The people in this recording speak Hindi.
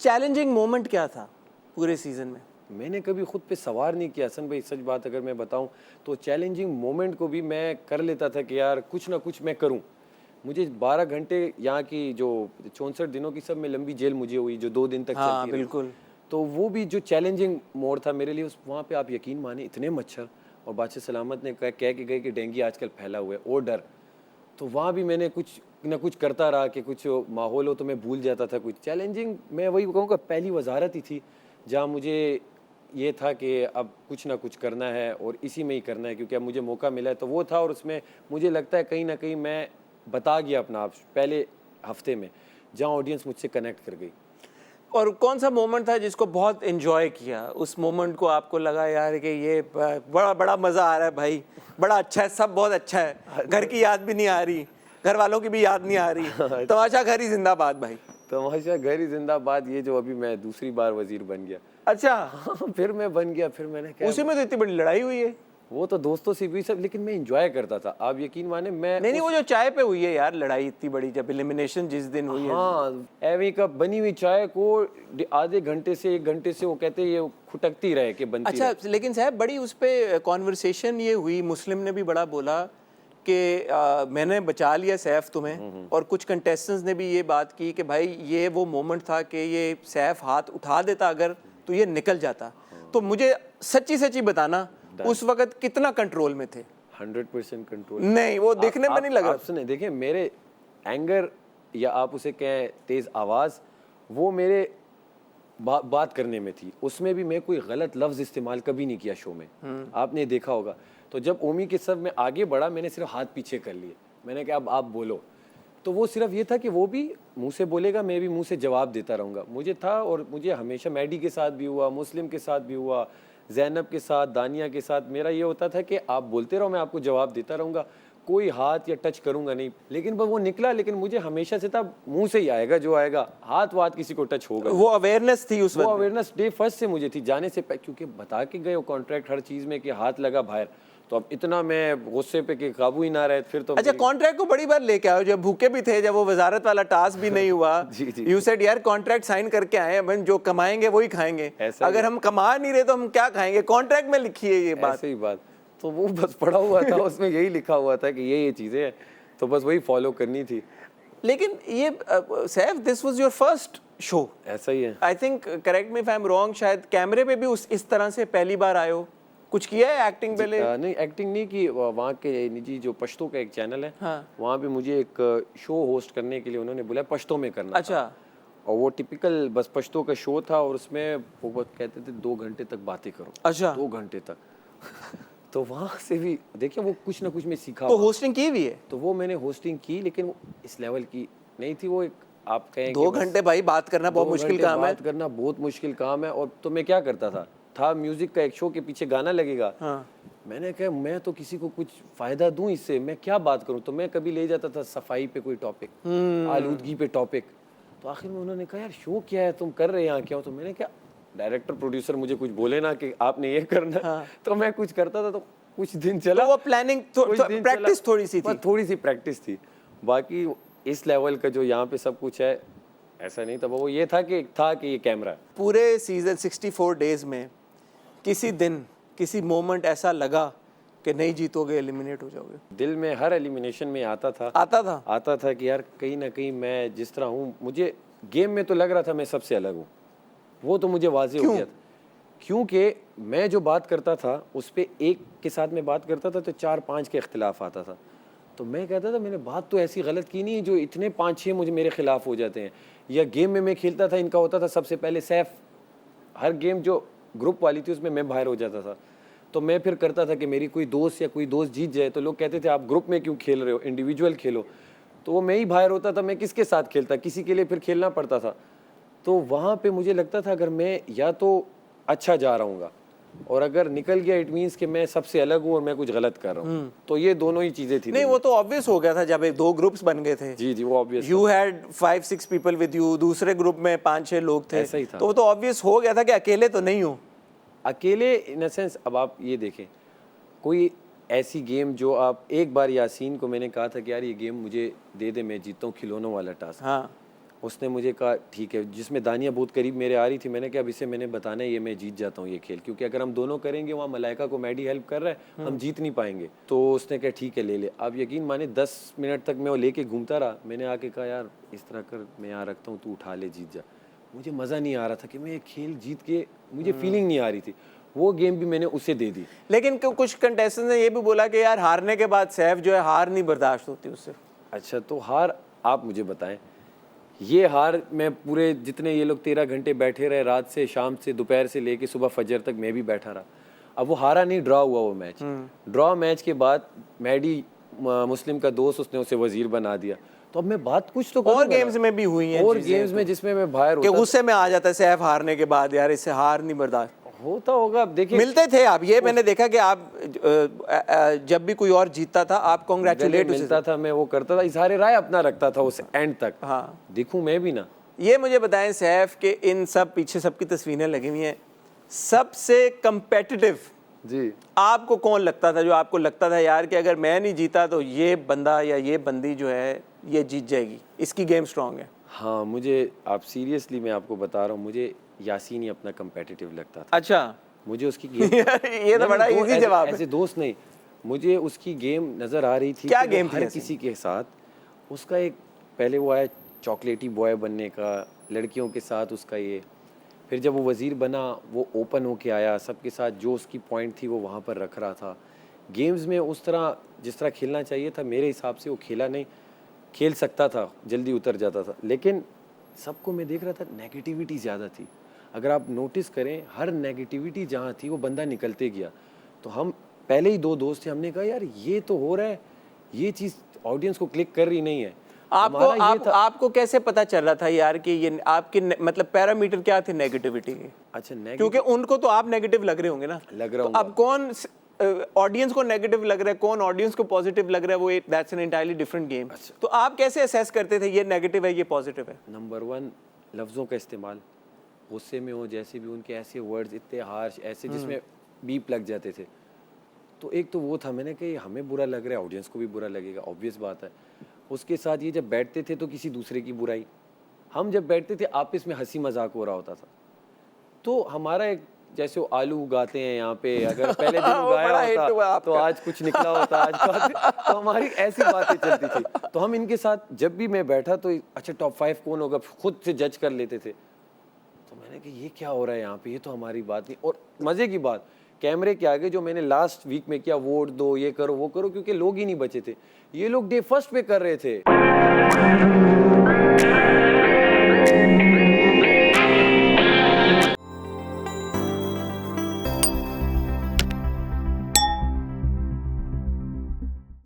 चैलेंजिंग मोमेंट क्या था पूरे सीजन में? मैंने कभी खुद पे सवार नहीं किया हसन भाई, सच बात अगर मैं बताऊं तो चैलेंजिंग मोमेंट को भी मैं कर लेता था कि यार कुछ ना कुछ मैं करूं। मुझे 12 घंटे यहाँ की जो 64 दिनों की सब में लंबी जेल मुझे हुई जो 2 दिन तक हाँ, चलती रही। बिल्कुल। तो वो भी जो चैलेंजिंग मोड था मेरे लिए, उस वहाँ पे आप यकीन माने इतने मच्छर, और बादशाह सलामत ने कह के गए कि डेंगू आजकल फैला हुआ है और डर। तो वहाँ भी मैंने कुछ ना कुछ करता रहा कि कुछ माहौल हो तो मैं भूल जाता था कुछ चैलेंजिंग। मैं वही कहूँगा पहली वजारत ही थी जहाँ मुझे ये था कि अब कुछ ना कुछ करना है और इसी में ही करना है क्योंकि अब मुझे मौका मिला है, तो वो था। और उसमें मुझे लगता है कहीं ना कहीं मैं बता गया अपना आप पहले हफ्ते में, जहाँ ऑडियंस मुझसे कनेक्ट कर गई। और कौन सा मोमेंट था जिसको बहुत एंजॉय किया? उस मोमेंट को आपको लगा यार कि ये बड़ा बड़ा मज़ा आ रहा है भाई, बड़ा अच्छा है, सब बहुत अच्छा है, घर की याद भी नहीं आ रही, घर वालों की भी याद नहीं आ रही, तमाशा घर ही जिंदाबाद भाई। तमाशा घर ही जिंदाबाद, ये जो अभी मैं दूसरी बार वजीर बन गया। अच्छा, हाँ, फिर मैं बन गया, फिर मैंने क्या, उसी में तो इतनी बड़ी लड़ाई हुई है। वो तो दोस्तों से भी सब, लेकिन मैं एंजॉय करता था। आप यकीन माने मैं नहीं, वो जो चाय पे हुई है यार लड़ाई इतनी बड़ी, जब एलिमिनेशन जिस दिन हुई है। हाँ, एवी कप बनी हुई चाय को आधे घंटे से 1 घंटे से वो कहते हैं ये खुटकती रहे कि बनती अच्छा, रहे। लेकिन साहब बड़ी उस पे कॉन्वर्सेशन ये हुई, मुस्लिम ने भी बड़ा बोला कि मैंने बचा लिया सैफ तुम्हें, और कुछ कंटेस्टेंट्स ने भी ये बात की कि भाई ये वो मोमेंट था कि ये सैफ हाथ उठा देता अगर तो ये निकल जाता। तो मुझे सच्ची सच्ची बताना उस वक्त कितना कंट्रोल में थे? 100% कंट्रोल। नहीं, वो देखने में नहीं लग रहा। आप सुने, देखिए मेरे एंगर या आप उसे कहें तेज आवाज, वो मेरे बात करने में थी। उसमें भी मैं कोई गलत लफ्ज इस्तेमाल कभी नहीं किया शो में, आपने देखा होगा। तो जब ओमी के सब में आगे बढ़ा, मैंने सिर्फ हाथ पीछे कर लिए, मैंने कहा अब आप बोलो। तो वो सिर्फ ये था कि वो भी मुंह से बोलेगा, मैं भी मुंह से जवाब देता रहूँगा। मुझे था, और मुझे हमेशा मैडी के साथ भी हुआ, मुस्लिम के साथ भी हुआ, ज़ैनब के साथ, दानिया के साथ, मेरा ये होता था कि आप बोलते रहो, मैं आपको जवाब देता रहूँगा, कोई हाथ या टच करूँगा नहीं। लेकिन वो निकला, लेकिन मुझे हमेशा से था मुंह से ही आएगा जो आएगा, हाथ वाथ किसी को टच होगा। वो अवेयरनेस थी उस वो वक्त? अवेयरनेस डे फर्स्ट से मुझे थी, जाने से क्योंकि बता के गए कॉन्ट्रैक्ट हर चीज़ में कि हाथ लगा बाहर। तो अब इतना मैं गुस्से पे कि काबू ही ना रहे फिर तो। अच्छा, कॉन्ट्रैक्ट को बड़ी बार लेके आओ, जब भूखे भी थे, जब वो वजारत वाला टास्क भी नहीं हुआ। जी। यू सेड यार कॉन्ट्रैक्ट साइन करके आए हैं, जो कमाएंगे वही खाएंगे, अगर हम कमा नहीं रहे तो हम क्या खाएंगे? कॉन्ट्रैक्ट में लिखी है ये बात। ऐसे ही बात, तो वो बस पढ़ा हुआ था, उसमें यही लिखा हुआ था कि ये चीज़ें हैं, तो बस वही फॉलो करनी थी। लेकिन ये Saif, this was your first show? ऐसा ही है। I think, correct me if I am wrong, शायद कैमरे पे भी इस तरह से पहली बार आए हो? कुछ किया है एक्टिंग पहले? नहीं, एक्टिंग नहीं की। वहाँ के निजी जो पश्तो का एक चैनल है, हाँ। वहाँ पे मुझे एक शो होस्ट करने के लिए उन्होंने बोला पश्तो में करना। अच्छा। और वो टिपिकल बस पश्तो का शो था, और उसमें वो कहते थे 2 घंटे तक बातें करो। अच्छा। 2 घंटे तक तो वहाँ से भी देखिए वो कुछ ना कुछ मैं सीखा। तो होस्टिंग की भी है? तो वो मैंने होस्टिंग की, लेकिन वो इस लेवल की नहीं थी। वो एक आप कहें 2 घंटे भाई बात करना बहुत मुश्किल काम है। बात करना बहुत मुश्किल काम है। और तो मैं क्या करता था म्यूजिक का एक शो के पीछे गाना लगेगा। हाँ। मैंने कहा मैं तो किसी को कुछ फायदा दूं इससे, मैं क्या बात करूं। तो मैं कभी ले जाता था सफाई पे कोई टॉपिक, आलूदगी पे टॉपिक। तो आखिर में उन्होंने कहा यार शो क्या है, तुम कर रहे यहाँ क्या हो? तो मैंने कहा डायरेक्टर प्रोड्यूसर मुझे कुछ बोले ना कि आपने ये करना। हाँ। तो मैं कुछ करता था, तो कुछ दिन चला। तो वो प्लानिंग, प्रैक्टिस थोड़ी सी थी? थोड़ी सी प्रैक्टिस थी। बाकी इस लेवल का जो यहाँ पे सब कुछ है ऐसा नहीं था। वो ये था कि ये कैमरा है। पूरे सीजन 64 डेज में किसी दिन, किसी मोमेंट ऐसा लगा कि नहीं जीतोगे, एलिमिनेट हो जाओगे? दिल में हर एलिमिनेशन में आता था कि यार कहीं ना कहीं मैं जिस तरह हूँ, मुझे गेम में तो लग रहा था मैं सबसे अलग हूँ। वो तो मुझे वाज़ेह हो गया था, क्योंकि मैं जो बात करता था उस पर एक के साथ में बात करता था तो 4-5 के इख्तिलाफ आता था। तो मैं कहता था मैंने बात तो ऐसी गलत की नहीं जो इतने 5-6 मुझे मेरे खिलाफ हो जाते हैं। या गेम में मैं खेलता था, इनका होता था सबसे पहले सैफ, हर गेम जो ग्रुप वाली थी उसमें मैं बाहर हो जाता था। तो मैं फिर करता था कि मेरी कोई दोस्त जीत जाए तो लोग कहते थे आप ग्रुप में क्यों खेल रहे हो, इंडिविजुअल खेलो। तो वो मैं ही बाहर होता था, मैं किसके साथ खेलता, किसी के लिए फिर खेलना पड़ता था। तो वहाँ पे मुझे लगता था अगर मैं या तो अच्छा जा रहा हूँ और अगर निकल गया इट मीन्स कि मैं सबसे अलग हूँ और मैं कुछ गलत कर रहा हूँ। तो ये दोनों ही चीज़ें थी। नहीं, वो तो ऑब्वियस हो गया था जब 2 ग्रुप्स बन गए थे। जी वो obvious. You had 5-6 people with you, दूसरे ग्रुप में 5-6 लोग थे। ऐसा ही था। तो वो तो ऑब्वियस हो गया था कि अकेले तो नहीं हूँ। अकेले इन अ सेंस, अब आप ये देखें कोई ऐसी गेम जो आप एक बार यासीन को मैंने कहा था कि यार ये गेम मुझे दे दे, मैं जीता हूँ, खिलौनों वाला टास्क। हाँ। उसने मुझे कहा ठीक है, जिसमें दानिया बहुत करीब मेरे आ रही थी, मैंने कहा अब इसे मैंने बताना है, ये मैं जीत जाता हूँ ये खेल, क्योंकि अगर हम दोनों करेंगे, वहाँ मलाइका को मैडी हेल्प कर रहा है, हम जीत नहीं पाएंगे। तो उसने कहा ठीक है ले ले। अब यकीन माने 10 मिनट तक मैं वो लेके घूमता रहा। मैंने आके कहा यार इस तरह कर, मैं यहाँ रखता हूँ, तू उठा ले, जीत जा। मुझे मज़ा नहीं आ रहा था कि मैं ये खेल जीत के, मुझे फीलिंग नहीं आ रही थी। वो गेम भी मैंने उसे दे दी। लेकिन कुछ कंटेस्टेंट ने ये भी बोला कि यार हारने के बाद सैफ जो है, हार नहीं बर्दाश्त होती उससे। अच्छा, तो हार आप मुझे बताएं, ये हार मैं पूरे जितने ये लोग 13 घंटे बैठे रहे, रात से शाम से दोपहर से लेके सुबह फजर तक मैं भी बैठा रहा। अब वो हारा नहीं, ड्रॉ हुआ वो मैच। ड्रॉ मैच के बाद मैडी मुस्लिम का दोस्त, उसने उसे वजीर बना दिया। तो अब मैं बात कुछ तो और गेम्स में भी हुई हैं, और गेम्स में जिसमें मैं बाहर होता, गुस्से में आ जाता है सैफ हारने के बाद, यार इससे हार नहीं बर्दाश्त होता होगा। अब देखिए, मिलते थे आप, ये मैंने देखा कि आप जब भी कोई और जीतता था आप कांग्रेचुलेट मिलता था, मैं वो करता था, इजहार राय अपना रखता था उस एंड तक। हाँ, देखूं मैं भी ना। ये मुझे बताएं सैफ के इन सब पीछे सबकी तस्वीरें लगी हुई हैं, सबसे कंपेटिटिव जी आपको कौन लगता था, जो आपको लगता था यार कि अगर मैं नहीं जीता तो ये बंदा या ये बंदी जो है ये जीत जाएगी, इसकी गेम स्ट्रांग है? हाँ, मुझे, आप सीरियसली मैं आपको बता रहा हूँ, मुझे यासीन ही अपना कंपेटिटिव लगता था। अच्छा, मुझे उसकी गेम ये तो बड़ा इजी जवाब है। ऐसे दोस्त नहीं, मुझे उसकी गेम नजर आ रही थी। क्या गेम थी? हर किसी के साथ उसका एक, पहले वो आया चॉकलेटी बॉय बनने का, लड़कियों के साथ उसका ये, फिर जब वो वज़ीर बना वो ओपन होके आया, सबके साथ जो उसकी पॉइंट थी वो वहाँ पर रख रहा था। गेम्स में उस तरह जिस तरह खेलना चाहिए था मेरे हिसाब से वो खेला नहीं, खेल सकता था, जल्दी उतर जाता था। लेकिन सबको मैं देख रहा था नेगेटिविटी ज़्यादा थी। अगर आप नोटिस करें, हर नेगेटिविटी जहाँ थी वो बंदा निकलते गया। तो हम पहले ही 2 दोस्त थे, हमने कहा यार ये तो हो रहा है, ये चीज़ ऑडियंस को क्लिक कर रही नहीं है। आपको कैसे पता चल रहा था यार कि ये आपके मतलब पैरामीटर क्या थे नेगेटिविटी के? अच्छा, क्योंकि उनको तो आप नेगेटिव लग रहे होंगे ना। लग रहा हूँ। तो अब कौन ऑडियंस को नेगेटिव लग रहा है, कौन ऑडियंस को पॉजिटिव लग रहा है, वो that's an entirely different game. तो आप कैसे असेस करते थे ये नेगेटिव है ये पॉजिटिव है? नंबर 1, लफ्ज़ों का इस्तेमाल, गुस्से में हो जैसे भी उनके ऐसे वर्ड्स इतने हार्श, ऐसे जिसमें बीप लग जाते थे। तो एक तो वो था, मैंने कहा हमें बुरा लग रहा है, ऑडियंस को भी बुरा लगेगा, ऑब्वियस बात है। उसके साथ ये जब बैठते थे तो किसी दूसरे की बुराई, हम जब बैठते थे आपस में हंसी मजाक हो रहा होता था। तो हमारा एक, जैसे वो आलू उगाते हैं यहाँ पे, अगर पहले दिन उगाया होता तो आज कुछ निकला होता, आज तो हमारी ऐसी बातें चलती थी। तो हम इनके साथ जब भी मैं बैठा तो अच्छा टॉप 5 कौन होगा, खुद से जज कर लेते थे। तो मैंने कहा ये क्या हो रहा है यहाँ पे, ये तो हमारी बात नहीं। और मज़े की बात, कैमरे के आगे जो मैंने लास्ट वीक में किया, वोट दो, ये करो वो करो, क्योंकि लोग ही नहीं बचे थे, ये लोग डे 1 पे कर रहे थे।